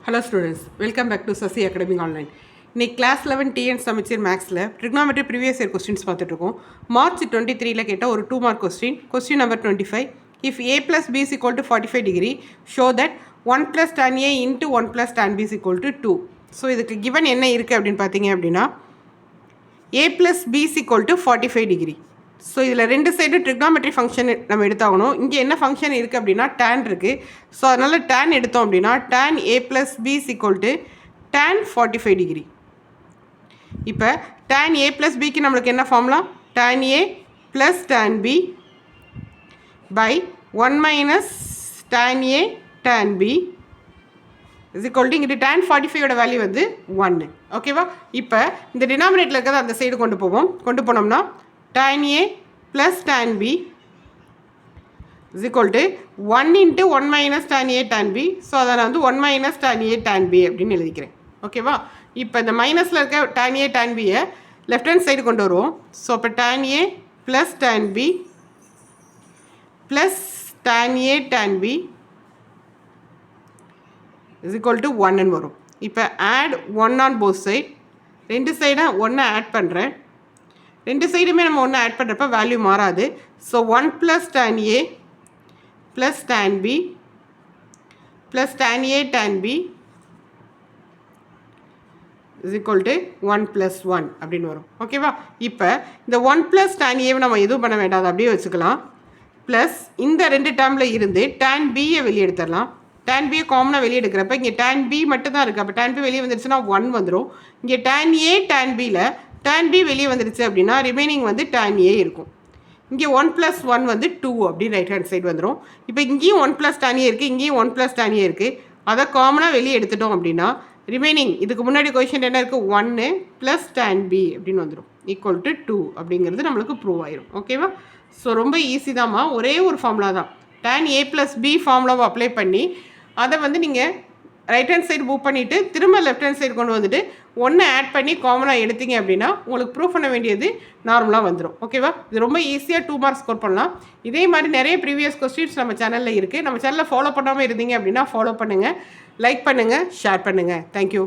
Hello students, welcome back to Sasi Academic Online. இன்னைக்கு class 11 TN சமச்சீர் மேக்ஸில் trigonometry previous year questions பார்த்துட்ருக்கோம். March 23 கேட்ட ஒரு 2 mark question number 25. If a plus b is equal to 45 degree, show that 1 plus tan a into 1 plus tan b is equal to 2. So இதுக்கு given என்ன இருக்குது அப்படின்னு பார்த்தீங்க அப்படின்னா a plus b is equal to 45 degree. So இதில் ரெண்டு side trigonometry function நம்ம எடுத்தாகணும். இங்கே என்ன ஃபங்க்ஷன் இருக்குது அப்படின்னா tan இருக்குது. ஸோ அதனால் tan எடுத்தோம் அப்படின்னா tan a plus b is equal to tan 45 degree. இப்போ tan a plus bக்கு நம்மளுக்கு என்ன formula? tan a plus tan b by 1 minus tan a tan b is equal to இங்கிட்டு tan 45ஓட வேல்யூ வந்து 1. ஓகேவா? இப்போ இந்த டினாமினேட்டில் இருக்கிறத அந்த சைடு கொண்டு போனோம்னா tan a plus tan b is equal to 1 into 1 minus tan a tan b. So அதை நான் வந்து 1 minus tan a tan b அப்படின்னு எழுதிக்கிறேன். ஓகேவா? இப்போ இந்த மைனஸில் இருக்க tan a tan bயை லெஃப்ட் ஹேண்ட் சைடு கொண்டு வருவோம். ஸோ இப்போ tan a plus tan b plus tan a tan b is equal to 1ன்னு வரும். இப்போ add 1 on both side. ரெண்டு சைடாக 1 ஆட் பண்ணுறேன். ரெண்டு சைடுமே நம்ம ஒன்று ஆட் பண்ணுறப்ப வேல்யூ மாறாது. So 1 plus tan a plus tan b plus tan a tan b is equal to 1 plus 1 அப்படின்னு வரும். ஓகேவா? இப்போ இந்த 1 plus tan a நம்ம எதுவும் பண்ண வேண்டாம், அதை அப்படியே வச்சுக்கலாம். ப்ளஸ் இந்த ரெண்டு டேர்மில் இருந்து tan bயை வெளியே எடுத்துடலாம். tan b காமனாக வெளியே எடுக்கிறப்ப இங்கே tan b மட்டும் தான் இருக்குது. அப்போ tan b வெளியே வந்துருச்சுன்னா 1 வந்துடும். இங்கே tan a tan bயில் tan b வெளியே வந்துருச்சு அப்படின்னா ரிமைனிங் வந்து tan a இருக்கும். இங்கே 1 plus 1 வந்து 2 அப்படின்னு ரைட் ஹேண்ட் சைடு வந்துடும். இப்போ இங்கேயும் 1 plus tan a இருக்குது, இங்கேயும் 1 plus tan a இருக்குது. அதை காமனாக வெளியே எடுத்துட்டோம் அப்படின்னா ரிமைனிங் இதுக்கு முன்னாடி கொஷின் என்ன இருக்குது? 1 plus tan b அப்படின்னு வந்துடும் ஈக்குவல் டு 2 அப்படிங்கிறது நம்மளுக்கு ப்ரூவ் ஆயிரும். ஓகேவா? ஸோ ரொம்ப ஈஸி தான்மா, ஒரே ஒரு ஃபார்முலா தான். tan a plus b ஃபார்முலாவை அப்ளை பண்ணி அதை வந்து நீங்கள் ரைட் ஹேண்ட் சைடு மூவ் பண்ணிவிட்டு திரும்ப லெஃப்ட் ஹேண்ட் சைடு கொண்டு வந்துட்டு ஒன்று ஆட் பண்ணி காமனாக எடுத்தீங்க அப்படின்னா உங்களுக்கு ப்ரூவ் பண்ண வேண்டியது நார்மலாக வந்துடும். ஓகேவா? இது ரொம்ப ஈஸியாக 2 மார்க்ஸ் ஸ்கோர் பண்ணலாம். இதே மாதிரி நிறைய ப்ரீவியஸ் கொஸ்டின்ஸ் நம்ம சேனலில் இருக்குது. நம்ம சேனலில் ஃபாலோ பண்ணாமல் இருந்தீங்க அப்படின்னா ஃபாலோ பண்ணுங்கள், லைக் பண்ணுங்கள், ஷேர் பண்ணுங்கள். தேங்க்யூ.